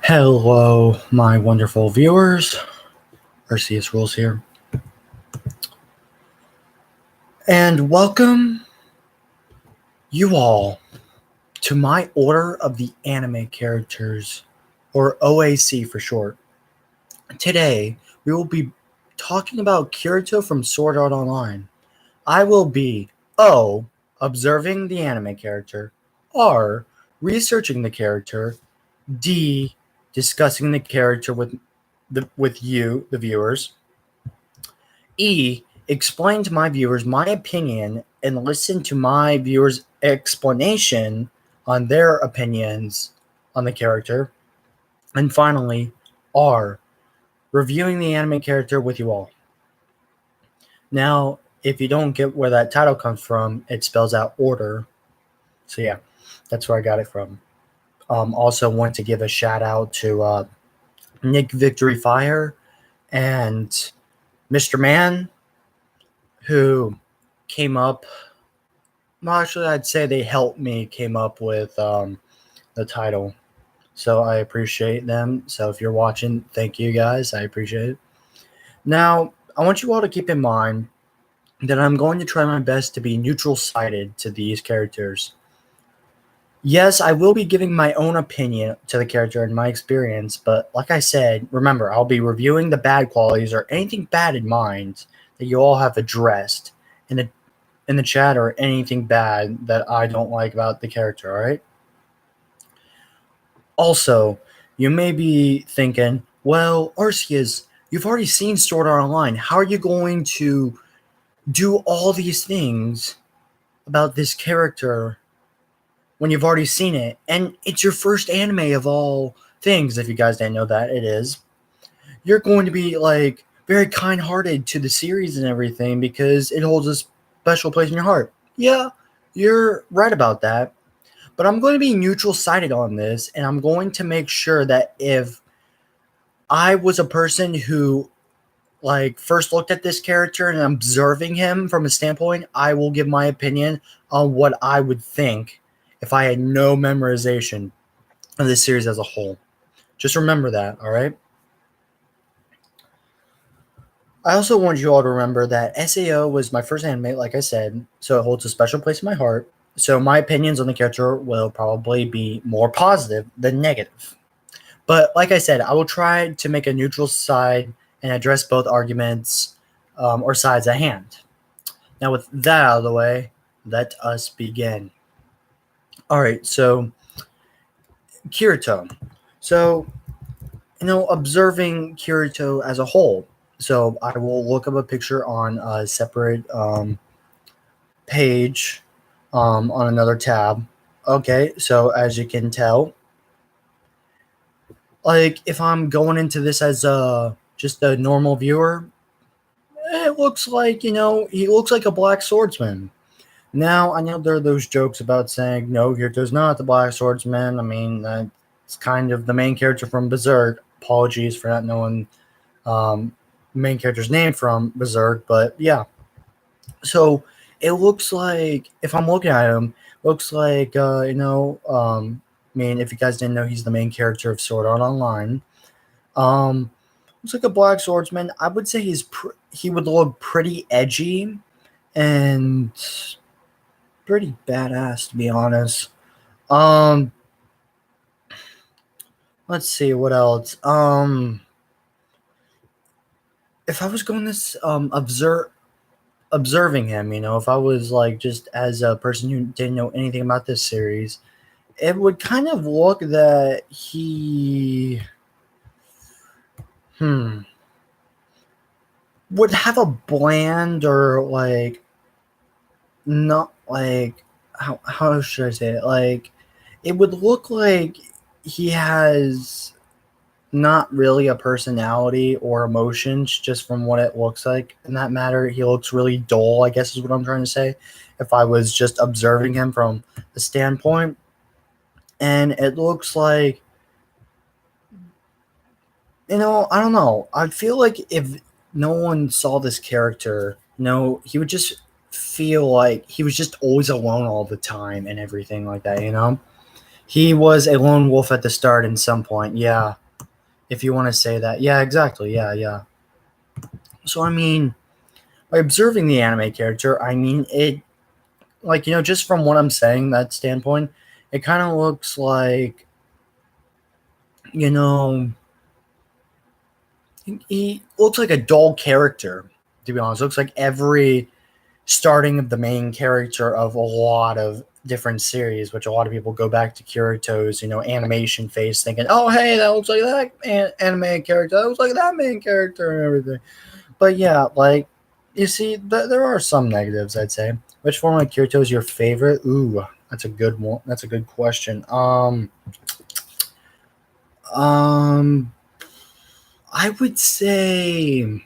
Hello, my wonderful viewers. Arceus Rules here. And welcome you all to my order of the anime characters, or OAC for short. Today, we will be talking about Kirito from Sword Art Online. I will be O, observing the anime character, R, researching the character, D, discussing the character with you, the viewers, E, explain to my viewers my opinion and listen to my viewers' explanation on their opinions on the character. And finally, R, reviewing the anime character with you all. Now, if you don't get where that title comes from, it spells out order. So yeah, that's where I got it from. Also want to give a shout out to Nick Victory Fire and Mr. Man, who came up. Well, actually, I'd say they helped me came up with the title. So I appreciate them. So if you're watching, thank you guys. I appreciate it. Now, I want you all to keep in mind that I'm going to try my best to be neutral-sided to these characters. Yes, I will be giving my own opinion to the character and my experience, but like I said, remember, I'll be reviewing the bad qualities or anything bad in mind that you all have addressed in the chat, or anything bad that I don't like about the character, all right? Also, you may be thinking, well, Arceus, you've already seen Sword Art Online. How are you going to do all these things about this character when you've already seen it? And it's your first anime of all things, if you guys didn't know that, it is. You're going to be, like, very kind-hearted to the series and everything because it holds a special place in your heart. Yeah, you're right about that. But I'm going to be neutral-sided on this, and I'm going to make sure that if I was a person who, like, first looked at this character and observing him from a standpoint, I will give my opinion on what I would think if I had no memorization of this series as a whole. Just remember that, all right? I also want you all to remember that SAO was my first anime, like I said, so it holds a special place in my heart. So my opinions on the character will probably be more positive than negative. But like I said, I will try to make a neutral side and address both arguments or sides at hand. Now, with that out of the way, let us begin. All right, so Kirito. So, observing Kirito as a whole. So I will look up a picture on a separate page on another tab. Okay, so as you can tell, like, if I'm going into this as just a normal viewer, it looks like, he looks like a black swordsman. Now, I know there are those jokes about saying, no, Kirito's not the black swordsman. I mean, that's kind of the main character from Berserk. Apologies for not knowing main character's name from Berserk, but yeah. So it looks like, if I'm looking at him, looks like, I mean, if you guys didn't know, he's the main character of Sword Art Online. Looks like a black swordsman. I would say he would look pretty edgy and pretty badass, to be honest. Let's see what else. If I was going this observing him, if I was like just as a person who didn't know anything about this series, it would kind of look that he would have a bland, or like, not like, how should I say it? Like, it would look like he has not really a personality or emotions, just from what it looks like. In that matter, he looks really dull, I guess is what I'm trying to say, if I was just observing him from the standpoint. And it looks like, I don't know. I feel like if no one saw this character, he would just feel like he was just always alone all the time and everything like that, He was a lone wolf at the start in some point. Yeah, if you want to say that. Yeah, exactly. Yeah, yeah. So I mean, by observing the anime character, I mean it. Like just from what I'm saying, that standpoint, it kind of looks like you know he looks like a dull character. To be honest, looks like every starting of the main character of a lot of different series, which a lot of people go back to Kirito's, animation face, thinking, "Oh, hey, that looks like that anime character. That looks like that main character and everything." But yeah, like you see, there are some negatives, I'd say. Which form of Kirito is your favorite? Ooh, that's a good one. That's a good question. Um, I would say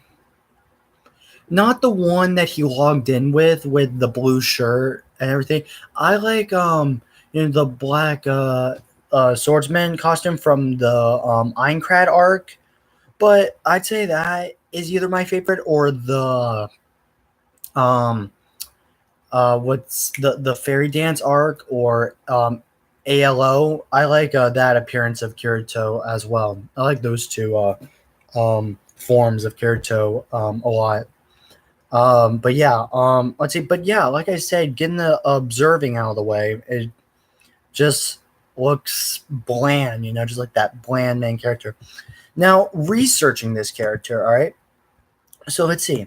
not the one that he logged in with the blue shirt and everything. I like the black swordsman costume from the Aincrad arc, but I'd say that is either my favorite or the um what's the fairy dance arc or ALO. I like that appearance of Kirito as well. I like those two forms of Kirito a lot. But yeah, let's see. But yeah, like I said, getting the observing out of the way, it just looks bland, just like that bland main character. Now, researching this character, all right. So let's see.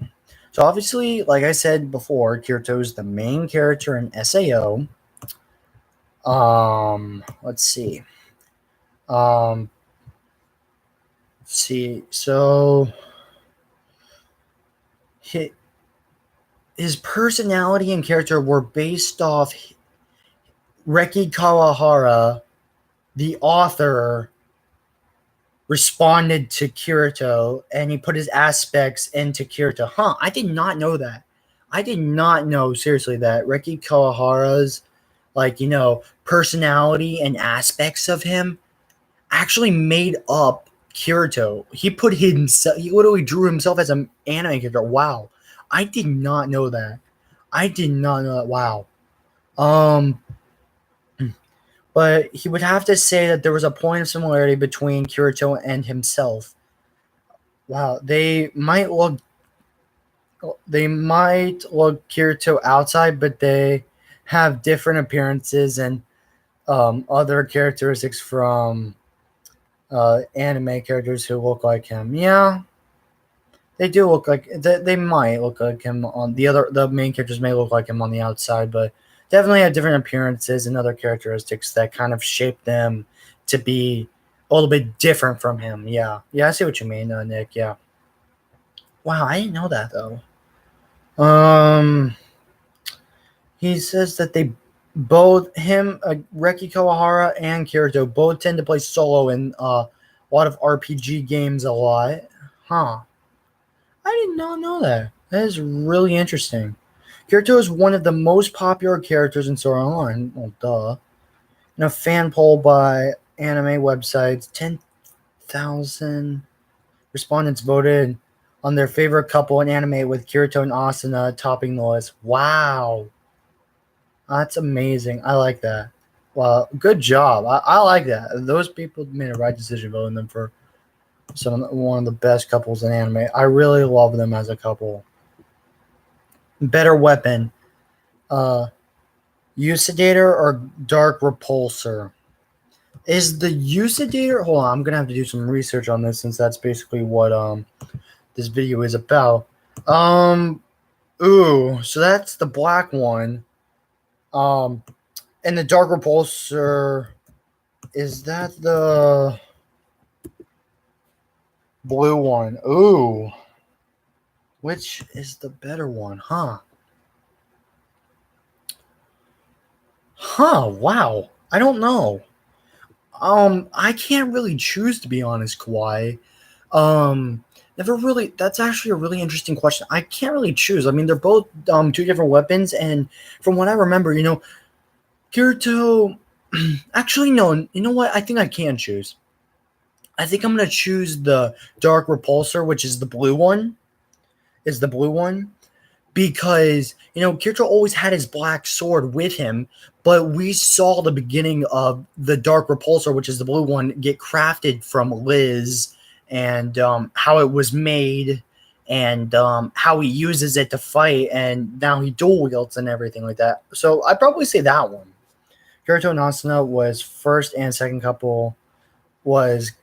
So obviously, like I said before, Kirito is the main character in SAO. Let's see. Um, let's see. So his personality and character were based off Reki Kawahara, the author, responded to Kirito and he put his aspects into Kirito. Huh, I did not know that. I did not know, seriously, that Reki Kawahara's, personality and aspects of him actually made up Kirito. He put himself, he literally drew himself as an anime character. Wow. I did not know that. I did not know that. Wow. Um, but he would have to say that there was a point of similarity between Kirito and himself. Wow, they might look Kirito outside, but they have different appearances and other characteristics from anime characters who look like him. Yeah, they do look like they might look like him on the main characters may look like him on the outside, but definitely have different appearances and other characteristics that kind of shape them to be a little bit different from him. Yeah, I see what you mean, Nick. Yeah. Wow, I didn't know that though. He says that they both him, Reki Kawahara and Kirito both tend to play solo in a lot of RPG games a lot. Huh. I did not know that. That is really interesting. Kirito is one of the most popular characters in Sword Art Online. Well, duh. In a fan poll by anime websites, 10,000 respondents voted on their favorite couple in anime, with Kirito and Asuna topping the list. Wow. That's amazing. I like that. Well, good job. I like that. Those people made a right decision voting them for one of the best couples in anime. I really love them as a couple. Better weapon, Usidator or Dark Repulsor? Is the Usidator? Hold on, I'm gonna have to do some research on this since that's basically what this video is about. So that's the black one. And the Dark Repulsor, is that the blue one? Ooh. Which is the better one, huh? Wow. I don't know. I can't really choose, to be honest, Kawhi. Never really, that's actually a really interesting question. I can't really choose. I mean, they're both two different weapons, and from what I remember, Kirito actually no, you know what? I think I can choose. I think I'm gonna choose the Dark Repulsor, which is the blue one. because Kirito always had his black sword with him, but we saw the beginning of the dark repulsor, which is the blue one, get crafted from Liz, and how it was made, and how he uses it to fight, and now he dual wields and everything like that. So I'd probably say that one. Kirito and Asuna was first, and second couple was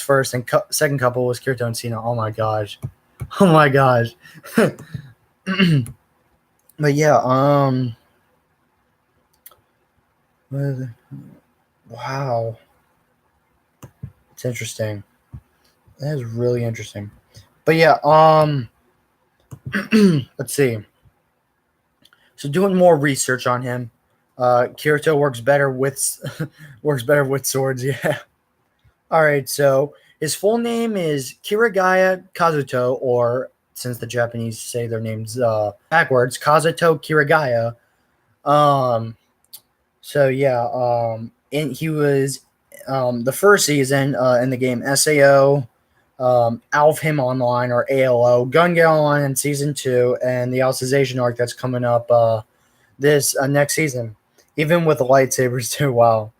first, and second couple was Kirito and Sina. Oh my gosh. Oh my gosh. But yeah, wow. It's interesting. That is really interesting. But yeah, let's see. So doing more research on him. Kirito works better with swords, yeah. All right, so his full name is Kirigaya Kazuto, or since the Japanese say their names backwards, Kazuto Kirigaya. So yeah, and he was the first season in the game SAO, Alfheim Online or ALO, Gun Gale Online in season 2, and the Alicization arc that's coming up this next season, even with the lightsabers too. Wow.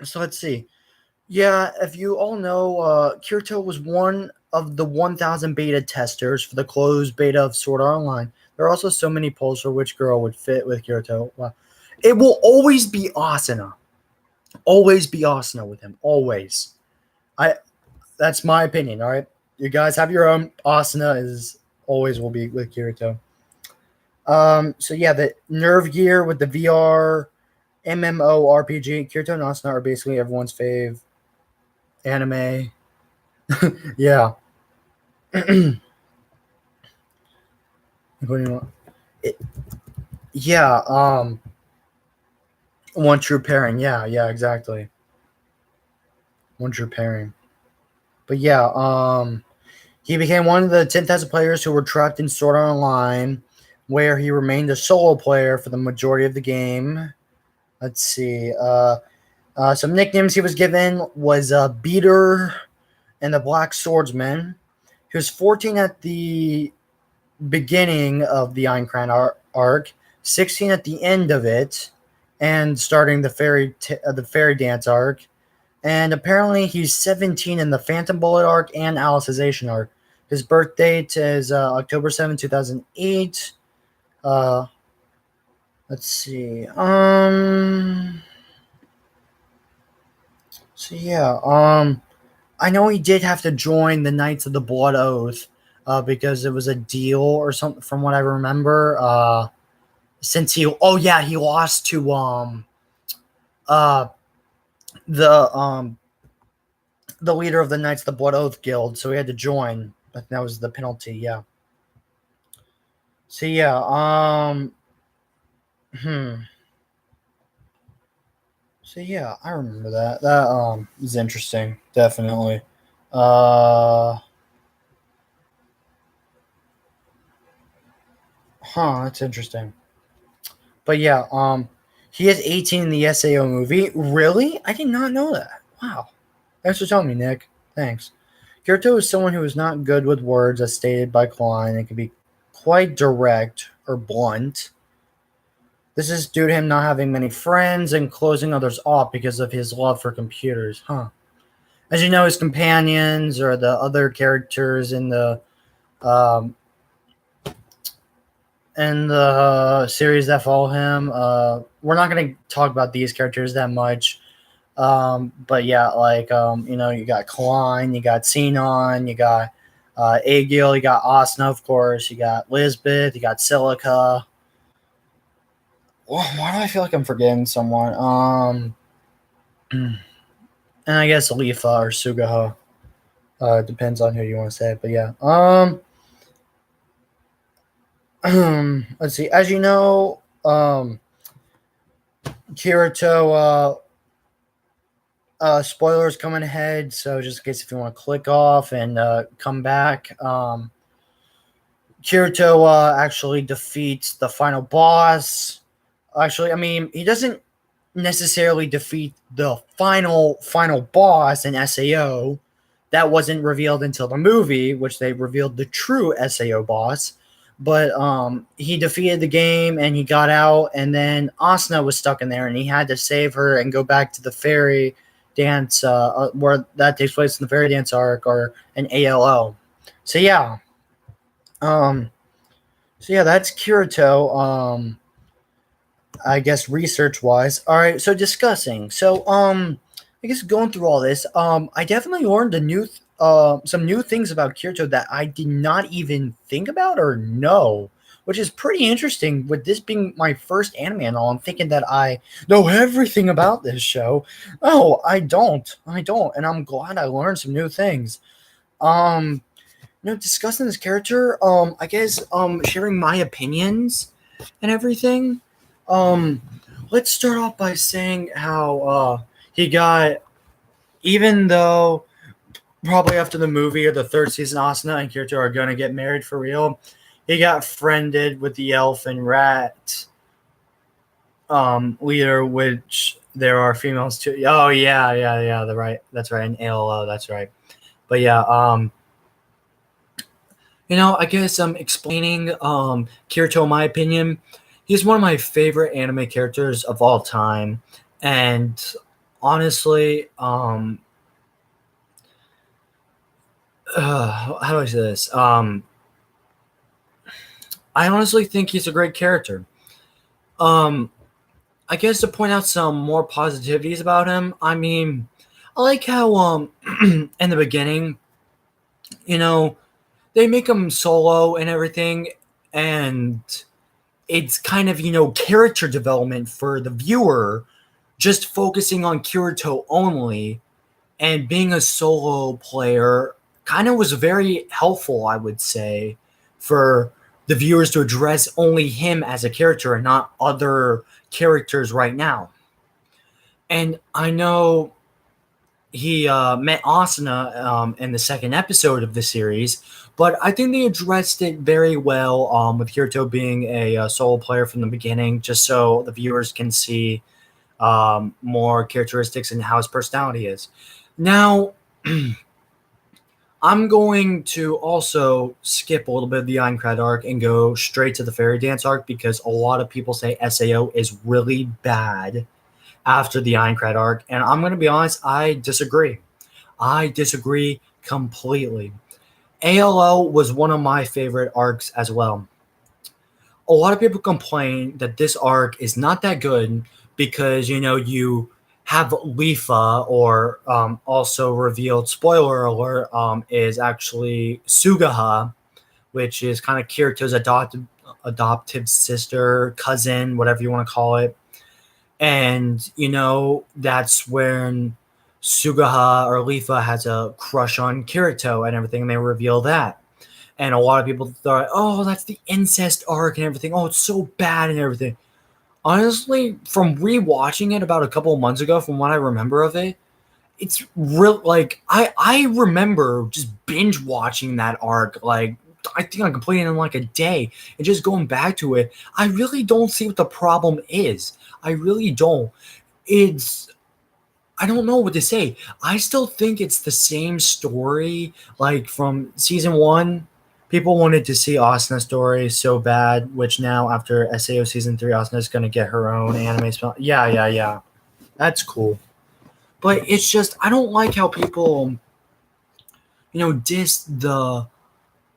So let's see. Yeah, if you all know, Kirito was one of the 1,000 beta testers for the closed beta of Sword Art Online. There are also so many polls for which girl would fit with Kirito. Wow. It will always be Asuna. Always be Asuna with him. Always. That's my opinion, all right? You guys have your own. Asuna is always will be with Kirito. So yeah, the Nerve Gear with the VR MMO RPG, Kirito and Asuna are basically everyone's fave anime. Yeah. What do you want? Yeah, one true pairing. Yeah, exactly. One true pairing. But yeah, he became one of the 10,000 players who were trapped in Sword Art Online, where he remained a solo player for the majority of the game. Let's see. Some nicknames he was given was Beater and the Black Swordsman. He was 14 at the beginning of the Aincrad arc, 16 at the end of it, and starting the fairy dance arc. And apparently he's 17 in the Phantom Bullet arc and Alicization arc. His birth date is October 7, 2008. Let's see. So yeah, I know he did have to join the Knights of the Blood Oath because it was a deal or something from what I remember. Since he lost to the leader of the Knights of the Blood Oath Guild, so he had to join. But that was the penalty, yeah. So yeah, So yeah, I remember that. That is interesting, definitely. That's interesting. But yeah, he is 18 in the SAO movie. Really? I did not know that. Wow. Thanks for telling me, Nick. Thanks. Kirito is someone who is not good with words, as stated by Klein, and can be quite direct or blunt. This is due to him not having many friends and closing others off because of his love for computers. As you know, his companions or the other characters in the series that follow him. We're not going to talk about these characters that much. But yeah, like, you got Klein, you got Xenon, you got Agil, you got Asuna, of course, you got Lisbeth, you got Silica. Why do I feel like I'm forgetting someone? And I guess Alifa or Sugaha. Depends on who you want to say, but yeah. Let's see. As you know, Kirito, spoilers coming ahead, so just in case if you want to click off and come back. Kirito actually defeats the final boss. Actually, I mean, he doesn't necessarily defeat the final boss in SAO, that wasn't revealed until the movie, which they revealed the true SAO boss. But he defeated the game and he got out, and then Asuna was stuck in there, and he had to save her and go back to the fairy dance, where that takes place in the fairy dance arc or an ALO. So yeah, um, that's Kirito. I guess research wise. All right, so discussing. So I guess going through all this, I definitely learned some new things about Kirito that I did not even think about or know, which is pretty interesting. With this being my first anime and all, I'm thinking that I know everything about this show. No, I don't. And I'm glad I learned some new things. Discussing this character, I guess sharing my opinions and everything. Um, let's start off by saying how he got, even though probably after the movie or the third season, Asuna and Kirito are going to get married for real, he got friended with the elf and rat leader, which there are females too. Oh, yeah, that's right, in ALO, that's right. But yeah, I guess I'm explaining Kirito, in my opinion. He's one of my favorite anime characters of all time. And honestly, how do I say this? I honestly think he's a great character. I guess to point out some more positivities about him, I mean, I like how in the beginning, they make him solo and everything, and it's kind of, character development for the viewer, just focusing on Kirito only, and being a solo player kind of was very helpful, I would say, for the viewers to address only him as a character and not other characters right now. And I know he met Asuna in the second episode of the series, but I think they addressed it very well with Kirito being a solo player from the beginning, just so the viewers can see more characteristics and how his personality is. Now, I'm going to also skip a little bit of the Aincrad arc and go straight to the Fairy Dance arc, because a lot of people say SAO is really bad after the Aincrad arc, and I'm going to be honest, I disagree. I disagree completely. ALO was one of my favorite arcs as well. A lot of people complain that this arc is not that good because, you have Lifa, or also revealed, spoiler alert, is actually Sugaha, which is kind of Kirito's adoptive sister, cousin, whatever you want to call it. And, that's when Sugaha or Lifa has a crush on Kirito and everything, and they reveal that. And a lot of people thought, oh, that's the incest arc and everything. Oh, it's so bad and everything. Honestly, from rewatching it about a couple of months ago, from what I remember of it, it's real. Like, I remember just binge watching that arc. Like, I think I completed it in like a day, and just going back to it, I really don't see what the problem is. I really don't. I don't know what to say. I still think it's the same story, like from season 1. People wanted to see Asuna's story so bad, which now after SAO season 3, Asuna's going to get her own anime spell. Yeah. That's cool. But it's just, I don't like how people, diss the,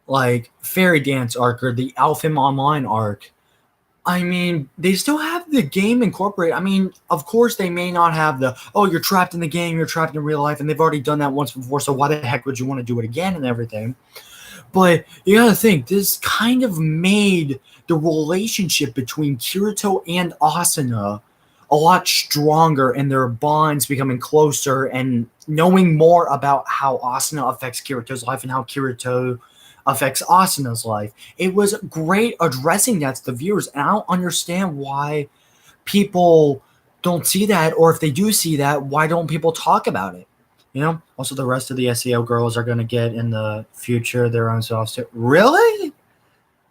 like, Fairy Dance arc or the Alphem Online arc. I mean, they still have the game incorporated. I mean, of course they may not have the, oh, you're trapped in the game, you're trapped in real life, and they've already done that once before, so why the heck would you want to do it again and everything? But you gotta think, this kind of made the relationship between Kirito and Asuna a lot stronger, and their bonds becoming closer, and knowing more about how Asuna affects Kirito's life and how Kirito affects Asuna's life. It was great addressing that to the viewers, and I don't understand why people don't see that, or if they do see that, why don't people talk about it? Also the rest of the SEO girls are going to get in the future their own spin-offs too. Really?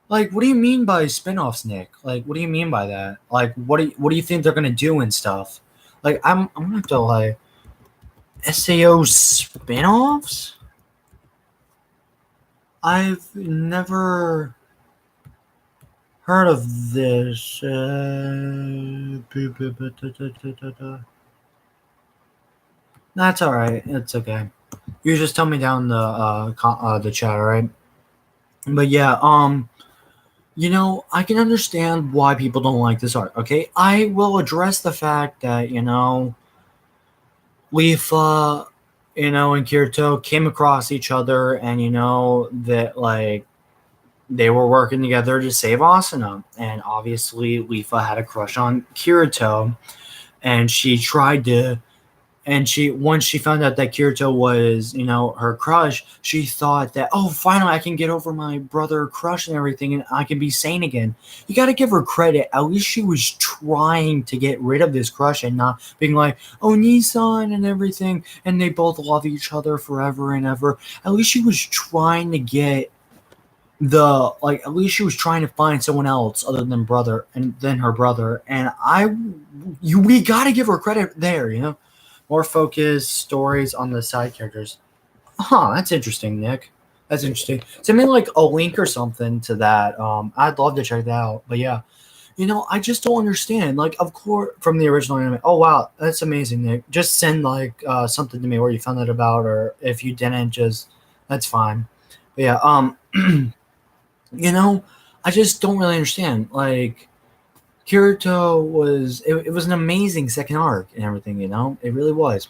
Like, what do you mean by spin-offs, Nick? Like, what do you mean by that? Like, what do you think they're going to do and stuff? Like, I'm going to have to, like, SAO spin-offs? I've never heard of this. That's all right. It's okay. You just tell me down the chat, all right? But yeah, I can understand why people don't like this art. Okay, I will address the fact that Leafa, and Kirito came across each other, and that like they were working together to save Asuna, and obviously Leafa had a crush on Kirito, and she tried to and she once she found out that Kirito was, her crush, she thought that, oh, finally I can get over my brother crush and everything, and I can be sane again. You got to give her credit. At least she was trying to get rid of this crush and not being like, oh, Nissan and everything, and they both love each other forever and ever. At least she was trying to get at least she was trying to find someone else other than her brother, and we got to give her credit there. More focused stories on the side characters. Huh, that's interesting, Nick. That's interesting. Send me like a link or something to that. I'd love to check that out. But yeah, I just don't understand. Like, of course, from the original anime. Oh wow, that's amazing, Nick. Just send like something to me where you found that about, or if you didn't, just that's fine. But yeah, I just don't really understand. Like, Kirito it was an amazing second arc and everything, it really was.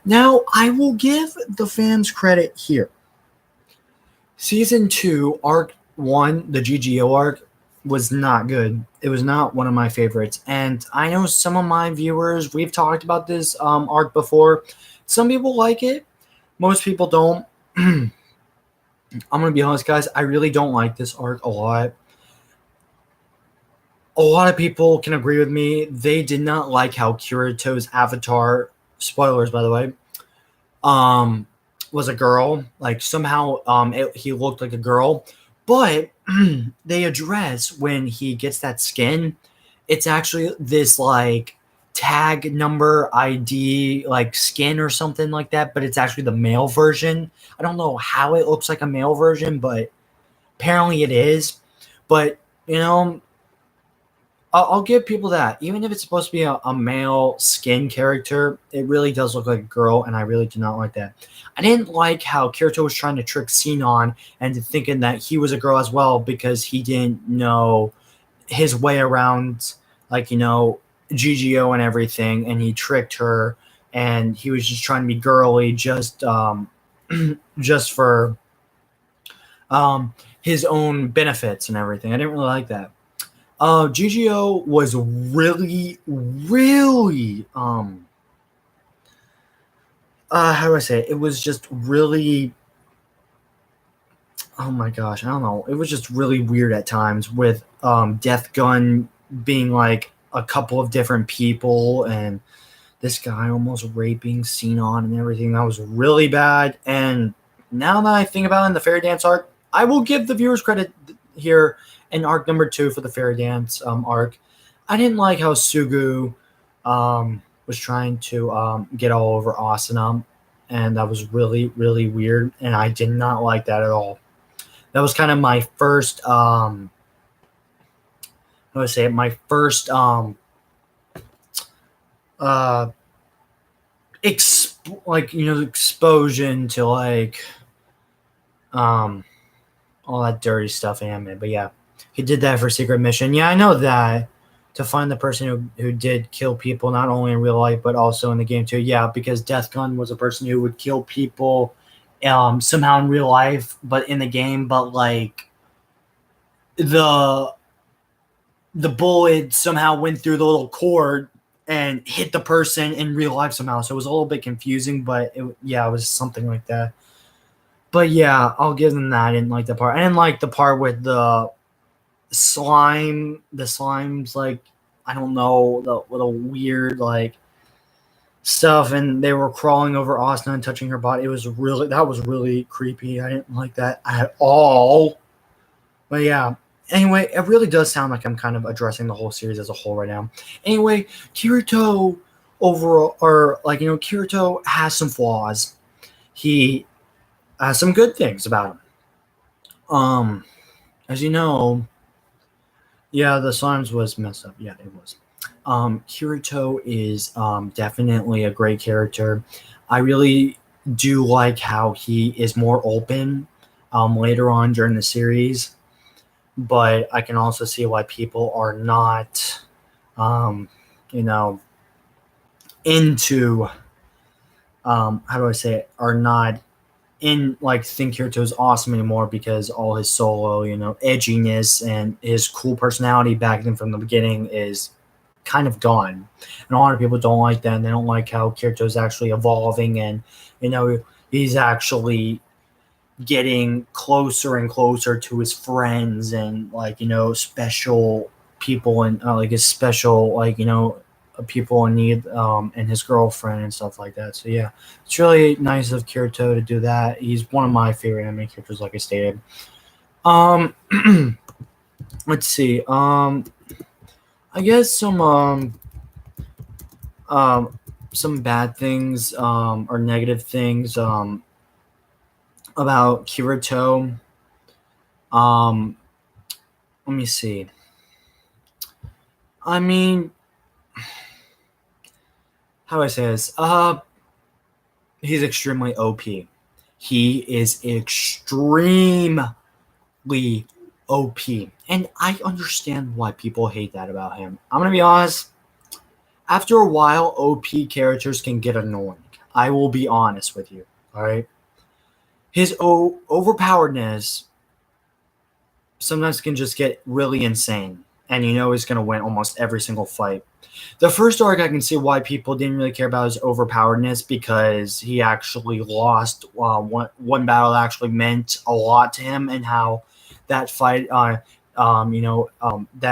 Now, I will give the fans credit here. Season 2, Arc 1, the GGO arc, was not good. It was not one of my favorites. And I know some of my viewers, we've talked about this arc before. Some people like it. Most people don't. I'm going to be honest, guys. I really don't like this arc a lot. A lot of people can agree with me. They did not like how Kirito's avatar, spoilers by the way, was a girl. Like somehow he looked like a girl. But they address when he gets that skin, it's actually this like tag number ID like skin or something like that, but it's actually the male version. I don't know how it looks like a male version, but apparently it is. But I'll give people that. Even if it's supposed to be a male skin character, it really does look like a girl, and I really do not like that. I didn't like how Kirito was trying to trick Sinon into thinking that he was a girl as well because he didn't know his way around, like, GGO and everything, and he tricked her, and he was just trying to be girly just just for his own benefits and everything. I didn't really like that. GGO was really, really, how do I say it? It was just really, oh my gosh, I don't know. It was just really weird at times with Death Gun being like a couple of different people and this guy almost raping Sinon and everything. That was really bad. And now that I think about it in the Fairy Dance arc, I will give the viewers credit here in arc number 2 for the Fairy Dance arc. I didn't like how Sugu was trying to get all over Asuna, and that was really, really weird, and I did not like that at all. That was kind of my first, how do I say it? My first exposure to like all that dirty stuff in anime. But yeah, he did that for Secret Mission. Yeah, I know that, to find the person who did kill people, not only in real life but also in the game too. Yeah, because Death Gun was a person who would kill people somehow in real life, but in the game, but like the bullet somehow went through the little cord and hit the person in real life somehow. So it was a little bit confusing, but it was something like that. But yeah, I'll give them that. I didn't like the part. I didn't like the part with the slime. The slime's like, I don't know, the little weird like stuff, and they were crawling over Asuna and touching her body. That was really creepy. I didn't like that at all. But yeah. Anyway, it really does sound like I'm kind of addressing the whole series as a whole right now. Anyway, Kirito overall, or like, Kirito has some flaws. He has some good things about him. As you know, yeah, the slimes was messed up. Yeah, it was. Kirito is definitely a great character. I really do like how he is more open later on during the series, but I can also see why people are not, um, you know, into how do I say it? Are not in like think Kirito's awesome anymore because all his solo, edginess and his cool personality back then from the beginning is kind of gone. And a lot of people don't like that and they don't like how Kirito's actually evolving and he's actually getting closer and closer to his friends and special people and like his special people in need and his girlfriend and stuff like that. So yeah, it's really nice of Kirito to do that. He's one of my favorite anime characters, like I stated. um let's see. I guess some bad things or negative things about Kirito. um Let me see. I mean, how do I say this? He's extremely OP. He is extremely OP. And I understand why people hate that about him. I'm going to be honest. After a while, OP characters can get annoying. I will be honest with you. All right. His overpoweredness sometimes can just get really insane. And he's going to win almost every single fight. The first arc, I can see why people didn't really care about his overpoweredness because he actually lost one battle that actually meant a lot to him, and how that fight, that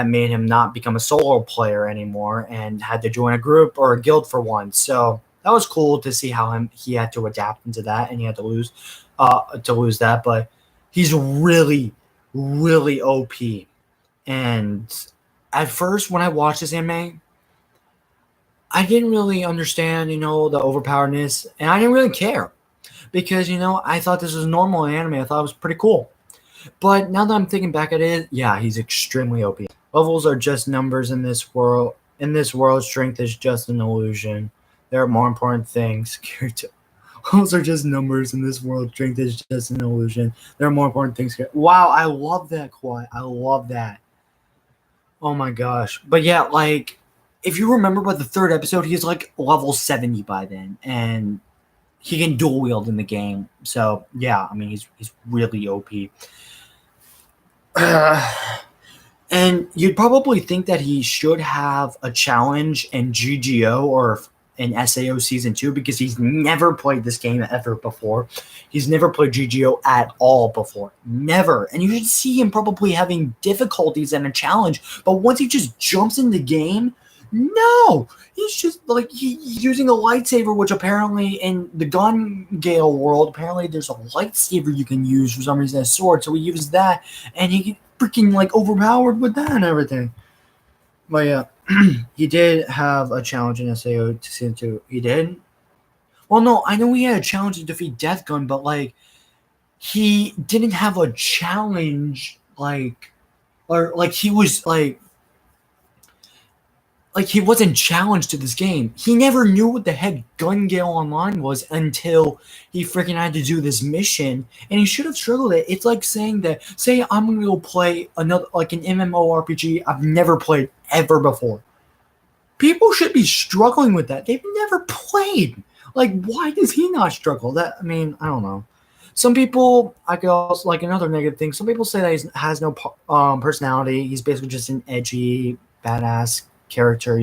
made him not become a solo player anymore and had to join a group or a guild for one. So that was cool to see how he had to adapt into that, and he had to lose that. But he's really, really OP. And at first, when I watched this anime, I didn't really understand, the overpoweredness, and I didn't really care because, I thought this was normal in anime. I thought it was pretty cool. But now that I'm thinking back at it, yeah, he's extremely OP. Levels are just numbers in this world. In this world, strength is just an illusion. There are more important things. Levels are just numbers in this world. Strength is just an illusion. There are more important things. Wow, I love that quote. I love that. Oh my gosh. But yeah, like, if you remember by the third episode, he's like level 70 by then, and he can dual wield in the game. So yeah, I mean, he's really OP. And you'd probably think that he should have a challenge in GGO or in SAO Season 2 because he's never played this game ever before. He's never played GGO at all before. Never. And you should see him probably having difficulties in a challenge. But once he just jumps in the game, no! He's just like he's using a lightsaber, which apparently in the Gun Gale world, apparently there's a lightsaber you can use for some reason, a sword. So he uses that, and he freaking like overpowered with that and everything. But yeah, he did have a challenge in SAO to Season 2. He did? Well, no, I know he had a challenge to defeat Death Gun, but like he didn't have a challenge or like he was like he wasn't challenged to this game. He never knew what the heck Gun Gale Online was until he freaking had to do this mission, and he should have struggled it. It's like saying that, say I'm gonna go play another like an MMORPG I've never played ever before. People should be struggling with that. They've never played. Like, why does he not struggle? That I mean, I don't know. Some people, I could also like another negative thing. Some people say that he has no personality. He's basically just an edgy, badass character,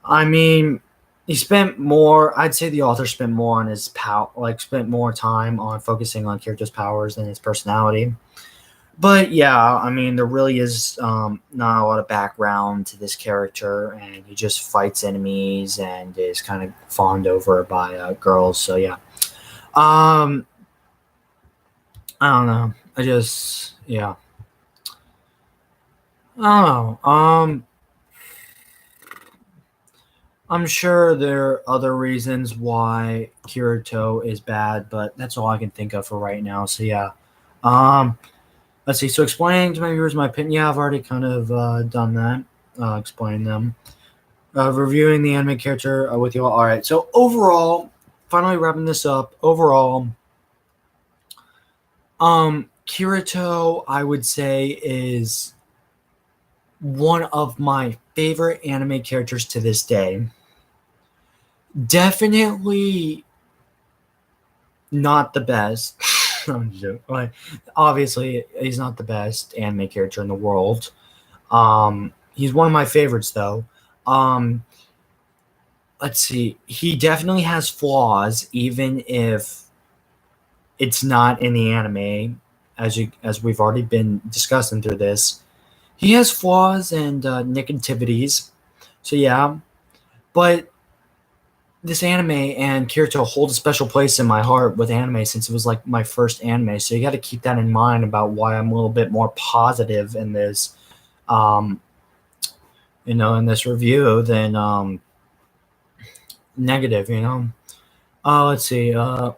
I mean, he spent more. I'd say the author spent more on his spent more time on focusing on character's powers than his personality. But yeah, I mean, there really is not a lot of background to this character, and he just fights enemies and is kind of fawned over by girls. So yeah, I don't know. Yeah, I don't know. I'm sure there are other reasons why Kirito is bad, but that's all I can think of for right now. So yeah, Let's see. So explaining to my viewers my opinion. Yeah, I've already kind of done that. Explaining them. Reviewing the anime character with you all. All right. So overall, finally wrapping this up. Overall, Kirito, I would say, is one of my favorite anime characters to this day. Definitely not the best. I'm joking. Like, obviously, he's not the best anime character in the world. He's one of my favorites, though. Let's see. He definitely has flaws, even if it's not in the anime, as we've already been discussing through this. He has flaws and negativities. So yeah, but this anime and Kirito hold a special place in my heart with anime since it was like my first anime. So you got to keep that in mind about why I'm a little bit more positive in this, in this review than negative. Let's see. I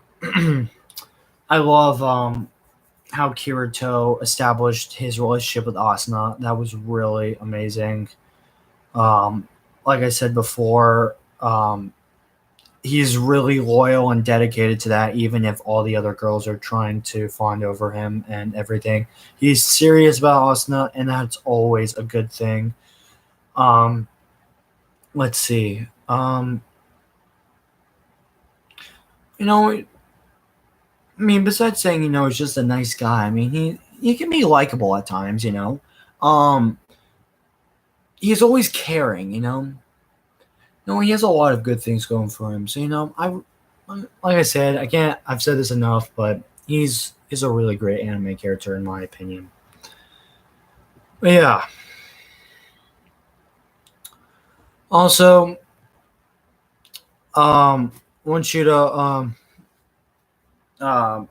love how Kirito established his relationship with Asuna. That was really amazing. Like I said before, he's really loyal and dedicated to that, even if all the other girls are trying to fawn over him and everything. He's serious about Asuna, and that's always a good thing. Let's see. I mean, besides saying, he's just a nice guy, I mean, he can be likable at times, He's always caring, No, he has a lot of good things going for him. So, like I said, I've said this enough, but he's a really great anime character in my opinion. But yeah. Also, want you to, that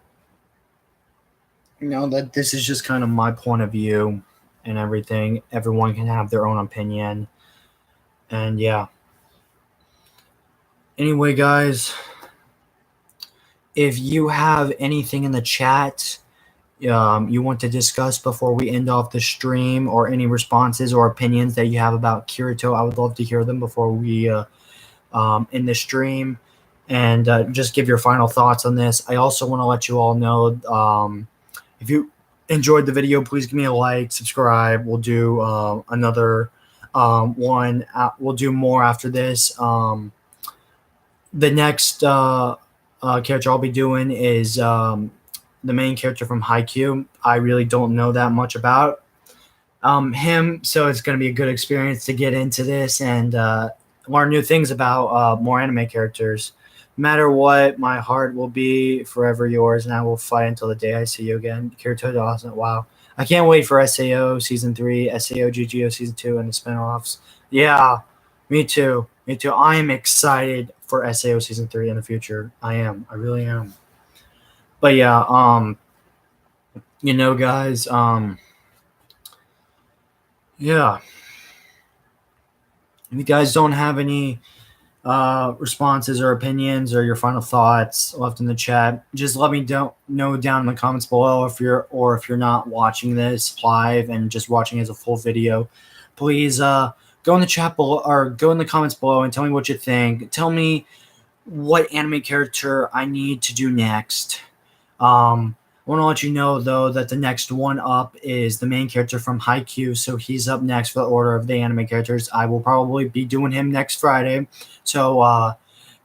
this is just kind of my point of view and everything. Everyone can have their own opinion. And yeah. Anyway, guys, if you have anything in the chat you want to discuss before we end off the stream, or any responses or opinions that you have about Kirito, I would love to hear them before we end the stream, and just give your final thoughts on this. I also want to let you all know, if you enjoyed the video, please give me a like, subscribe. We'll do another one. We'll do more after this. The next character I'll be doing is the main character from Haikyuu. I really don't know that much about him, so it's going to be a good experience to get into this and learn new things about more anime characters. No matter what, my heart will be forever yours, and I will fight until the day I see you again. Kirito Dawson. Wow. I can't wait for SAO Season 3, SAO GGO Season 2, and the spinoffs. Yeah, me too. Me too. I am excited for SAO Season 3 in the future. I am. I really am. But yeah, guys, yeah. If you guys don't have any responses or opinions or your final thoughts left in the chat, just let me know down in the comments below. If you're not watching this live and just watching as a full video, please go in the chat below, or go in the comments below and tell me what you think. Tell me what anime character I need to do next. I want to let you know, though, that the next one up is the main character from Haikyuu, so he's up next for the order of the anime characters. I will probably be doing him next Friday, so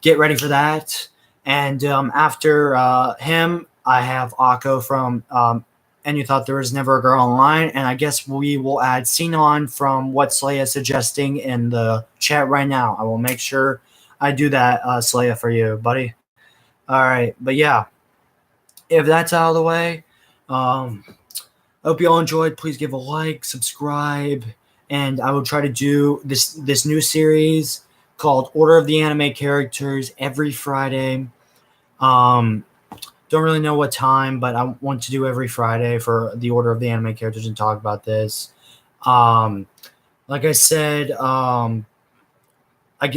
get ready for that. And after him, I have Akko from And You Thought There Was Never a Girl Online, and I guess we will add Sinon from what Slaya is suggesting in the chat right now. I will make sure I do that, Slaya, for you, buddy. All right, but yeah. If that's out of the way, I hope you all enjoyed. Please give a like, subscribe, and I will try to do this new series called Order of the Anime Characters every Friday. Don't really know what time, but I want to do every Friday for the Order of the Anime Characters and talk about this. Like I said,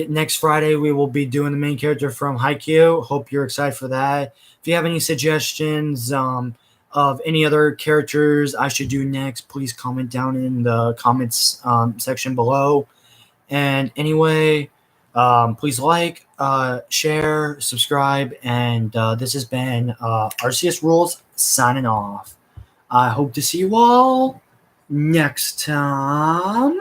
next Friday we will be doing the main character from Haikyuu. Hope you're excited for that. If you have any suggestions, of any other characters I should do next, please comment down in the comments section below. And anyway, please like, share, subscribe, and this has been Arceus Rules signing off. I hope to see you all next time.